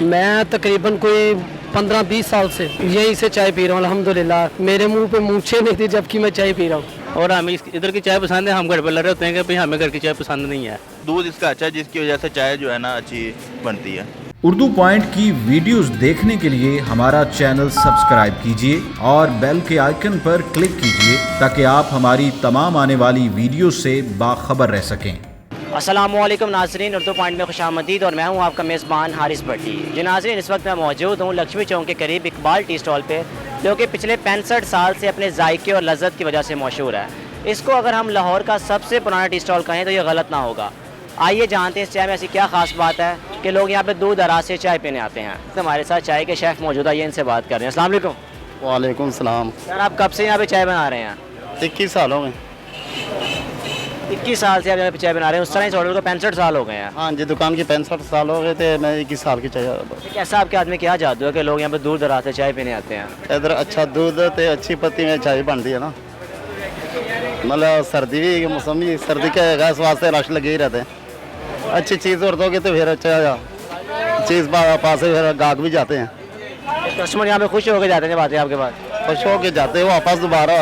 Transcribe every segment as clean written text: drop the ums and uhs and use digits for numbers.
मैं तकरीबन कोई 15-20 साल से यहीं से चाय पी रहा हूँ अल्हम्दुलिल्लाह। मेरे मुंह पे मूंछें नहीं थी जबकि मैं चाय पी रहा हूँ। और हमें इधर की चाय पसंद है, हम घर पर लड़ रहे होते हैं कि भाई हमें घर की चाय पसंद नहीं है। दूध इसका अच्छा है जिसकी वजह से चाय जो है ना अच्छी बनती है। उर्दू पॉइंट की वीडियोस देखने के लिए हमारा चैनल सब्सक्राइब कीजिए और बेल के आइकन पर क्लिक कीजिए ताकि आप हमारी तमाम आने वाली वीडियो से बाखबर रह सकें। अस्सलामुअलैकुम नाज़रीन, उर्दू पॉइंट में खुशामदीद और मैं हूं आपका मेज़बान हारिस भट्टी। जी नाज़रीन, इस वक्त मैं मौजूद हूं लक्ष्मी चौक के करीब इकबाल टी स्टॉल पे, जो कि पिछले 65 साल से अपने जायके और लज़्ज़त की वजह से मशहूर है। इसको अगर हम लाहौर का सबसे पुराना टी स्टॉल कहें तो ये गलत ना होगा। आइए जानते हैं इस चाय में ऐसी क्या ख़ास बात है कि लोग यहाँ पे दूर दराज से चाय पीने आते हैं। तो हमारे साथ चाय के शेफ़ मौजूद है, ये इनसे बात कर रहे हैं। अस्सलाम वालेकुम। वालेकुम सलाम। सर, आप कब से यहाँ पे चाय बना रहे हैं? 21 साल हो गए। 21 साल से आप यहाँ पे चाय बना रहे हैं। उस तरह इस होटल को 65 साल हो गए हैं। हाँ जी, दुकान की 65 साल हो गए थे, मैं 21 साल की चाहिए। कैसा आपके आदमी क्या जादू है कि लोग यहाँ पे दूर दराज से चाय पीने आते हैं? इधर अच्छा दूध ते अच्छी पत्ती में चाय बनती है ना, मतलब सर्दी भी मौसम भी सर्दी के गैस वास्ते रश लगे ही रहते हैं। अच्छी चीज़ और दोगे तो फिर अच्छा चीज़ पास फिर गाहक भी जाते हैं। कस्टमर यहाँ पे खुश होकर जाते हैं जब आते हैं आपके पास? खुश होके जाते हैं, वापस दोबारा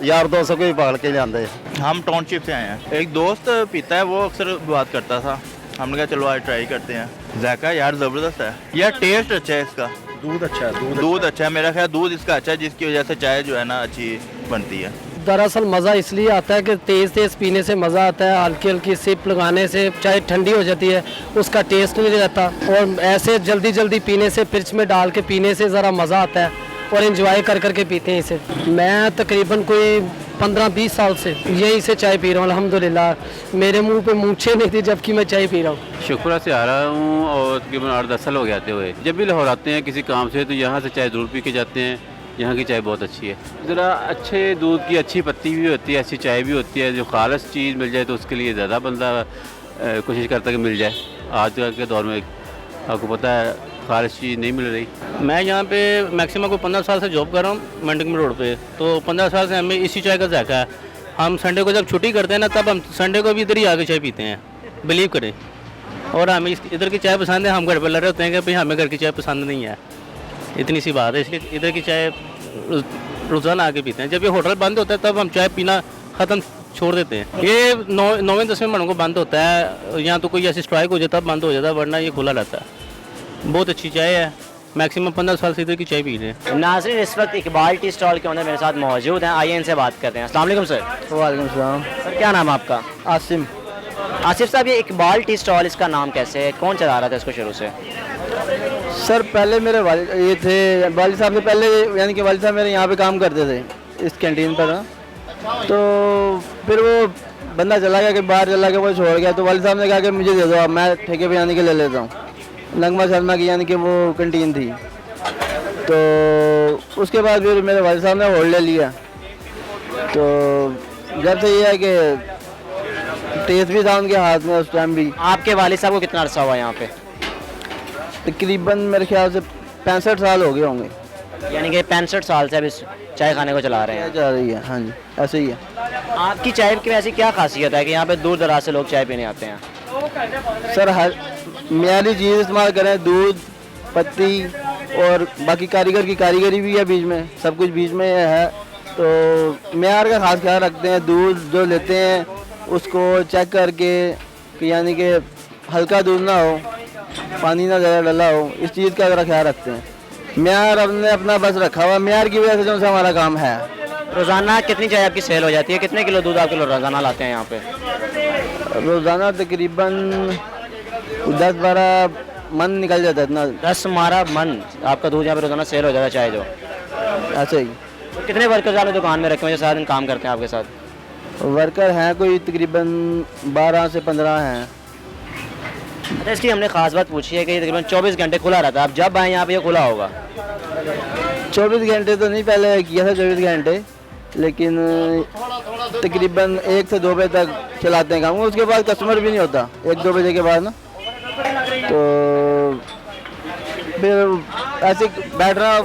यार दोस्तों को भी पकड़ के जाते हैं। हम टाउनशिप से आए हैं। एक दोस्त पीता है, वो अक्सर बात करता था, हमने कहा चलो आज ट्राई करते हैं। जायका यार ज़बरदस्त है, यार टेस्ट अच्छा है इसका। दूध अच्छा है, दूध अच्छा है, मेरा ख्याल दूध इसका अच्छा है जिसकी वजह से चाय जो है ना अच्छी बनती है। दरअसल मज़ा इसलिए आता है कि तेज़ पीने से मज़ा आता है, हल्की हल्की सिप लगाने से चाय ठंडी हो जाती है, उसका टेस्ट नहीं रहता। और ऐसे जल्दी पीने से, फ्रिज में डाल के पीने से ज़रा मज़ा आता है और एंजॉय कर के पीते हैं इसे। मैं तकरीबन कोई 15-20 साल से यहीं से चाय पी रहा हूँ अल्हम्दुलिल्लाह। मेरे मुंह पे मूंछें नहीं थी जबकि मैं चाय पी रहा हूँ। शुक्र से आ रहा हूँ और तकरीबन 8-10 साल हो गए आते हुए। जब भी लाहौर आते हैं किसी काम से तो यहाँ से चाय ज़रूर पी के जाते हैं। यहाँ की चाय बहुत अच्छी है, ज़रा अच्छे दूध की अच्छी पत्ती भी होती है, अच्छी चाय भी होती है। जो खालस चीज़ मिल जाए तो उसके लिए ज़्यादा बंदा कोशिश करता है कि मिल जाए। आज के दौर में आपको पता है खालस चीज़ नहीं मिल रही। मैं यहाँ पे मैक्सिमम को 15 साल से जॉब कर रहा हूँ मंडिंग रोड पे, तो 15 साल से हमें इसी चाय का जायका है। हम संडे को जब छुट्टी करते हैं ना, तब हम संडे को भी इधर ही आके चाय पीते हैं, बिलीव करें। और हमें इधर की चाय पसंद है, हम घर पर लड़ रहे होते हैं कि भाई हमें घर की चाय पसंद नहीं है। इतनी सी बात है, इसलिए इधर की चाय रोज़ाना आके पीते हैं। जब ये होटल बंद होता है तब हम चाय पीना ख़त्म छोड़ देते हैं। ये 9-10 महीनों को बंद होता है, यहाँ तो कोई ऐसी स्ट्राइक हो जाता है तब बंद हो जाता है, वरना ये खुला रहता है। बहुत अच्छी चाय है, मैक्सिमम 15 साल से इधर की चाय पी रहे हैं। नाज़रीन, इस वक्त इकबाल टी स्टॉल के ओनर मेरे साथ मौजूद हैं, आइए इनसे बात करते हैं। अस्सलाम वालेकुम सर। वालेकुम सलाम। सर, क्या नाम है आपका? आसिम। आसिफ साहब, ये इकबाल टी स्टॉल, इसका नाम कैसे है, कौन चला रहा था इसको शुरू से? सर पहले मेरे वालिद ये थे, वालिद साहब से पहले, यानी कि वालिद साहब मेरे यहाँ पे काम करते थे इस कैंटीन पर ना। तो फिर वो बंदा चला गया कि बाहर चला गया, वो छोड़ गया। तो वालिद साहब ने कहा कि मुझे दे दो, अब मैं ठेके पे यानी कि ले लेता हूँ। नगमा शर्मा की यानी कि वो कैंटीन थी। तो उसके बाद फिर मेरे वालिद साहब ने होल्ड ले लिया। तो जब से ये है कि टेस्ट भी था उनके हाथ में उस टाइम भी। आपके वालिद साहब को कितना अर्सा हुआ यहाँ पे? तकरीबन मेरे ख्याल से 65 साल हो गए होंगे, यानी कि 65 साल से अभी चाय खाने को चला रहे हैं। जा रही है। हाँ जी, ऐसे ही है। आपकी चाय की ऐसी क्या खासियत है कि यहाँ पे दूर दराज से लोग चाय पीने आते हैं? सर हर मियारी चीज़ इस्तेमाल करें, दूध, पत्ती और बाकी कारीगर की कारीगरी भी है बीच में, सब कुछ बीच में है। तो मियार का खास ख्याल रखते हैं। दूध जो लेते हैं उसको चेक करके कि यानी कि हल्का दूध ना हो, पानी ना ज़्यादा डला हो, इस चीज़ का ज़रा ख्याल रखते हैं। म्यार हमने अपना बस रखा हुआ, म्यार की वजह से जो हमारा काम है। रोज़ाना कितनी चाय आपकी सेल हो जाती है? कितने किलो दूध आपके लोग रोज़ाना लाते हैं यहाँ पे? रोज़ाना तकरीबन 10-12 मन निकल जाता है इतना। 10-12 मन आपका दूध यहाँ पे रोज़ाना सेल हो जाता है चाय जो? ऐसे ही। तो कितने वर्कर्स आपने दुकान में रखे हुए जो सारा दिन काम करते हैं आपके साथ? वर्कर हैं कोई तकरीबन 12 से 15 हैं। अच्छा, इसकी हमने ख़ास बात पूछी है कि ये तकरीबन 24 घंटे खुला रहता है। आप जब आए यहाँ पे ये खुला होगा? 24 घंटे तो नहीं, पहले किया था 24 घंटे, लेकिन तकरीबन 1 से 2 बजे तक चलाते हैं काम। उसके बाद कस्टमर भी नहीं होता 1-2 बजे के बाद ना, तो फिर ऐसे बैठना।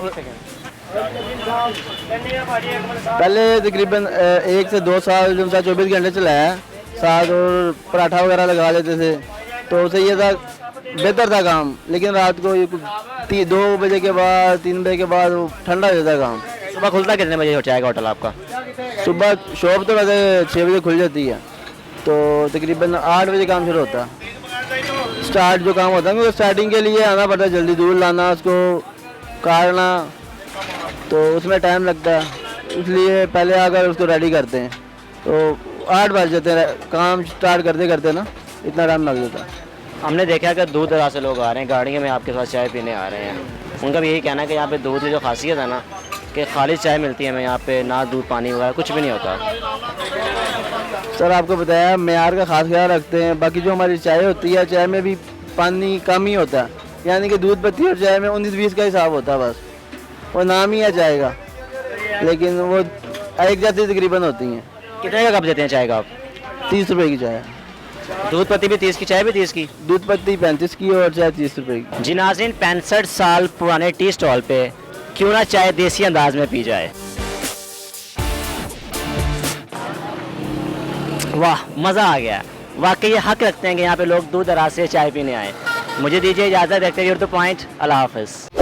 पहले तकरीबन 1 से 2 साल जो 24 घंटे चलाया, साथ और पराठा वगैरह लगा लेते थे। तो उससे ये था बेहतर था काम, लेकिन रात को ये 2 बजे के बाद 3 बजे के बाद वो ठंडा हो जाता है काम। सुबह खुलता कितने बजे चाय का होटल आपका? सुबह शॉप तो वैसे 6 बजे खुल जाती है, तो तकरीबन 8 बजे काम शुरू होता है। स्टार्ट जो काम होता है वो स्टार्टिंग के लिए आना पड़ता है, जल्दी दूध लाना, उसको काटना, तो उसमें टाइम लगता है, इसलिए पहले आकर उसको रेडी करते हैं। तो 8 बज जाते हैं काम स्टार्ट करते करते ना, इतना टाइम लग जाता है। हमने देखा कि दूर दराज से लोग आ रहे हैं, गाड़ियों में आपके साथ चाय पीने आ रहे हैं। उनका भी यही कहना है कि यहाँ पे दूध की जो खासियत है ना, कि खालिश चाय मिलती है हमें यहाँ पे, ना दूध पानी वगैरह कुछ भी नहीं होता। सर आपको बताया मेयार का खास ख्याल रखते हैं। बाकी जो हमारी चाय होती है, चाय में भी पानी कम ही होता है, यानी कि दूध पत्ती और चाय में 19-20 का हिसाब होता है बस, वो नाम ही है चाय का, लेकिन वो एक जाती तकरीबन होती हैं। कितने का कप देते हैं चाय का आप? 30 रुपए की चाय, दूध पत्ती भी 30 की, चाय भी 30 की? दूध पत्ती 35 की और चाय 30 रुपए की। जी नाज़रीन, 65 साल पुराने टी स्टॉल पे क्यों ना चाय देसी अंदाज में पी जाए। वाह, मज़ा आ गया। वाकई ये हक रखते हैं कि यहाँ पे लोग दूर दराज से चाय पीने आए। मुझे दीजिए इजाज़त, देखते रहिए उर्दू पॉइंट। अल्लाह हाफ़िज़।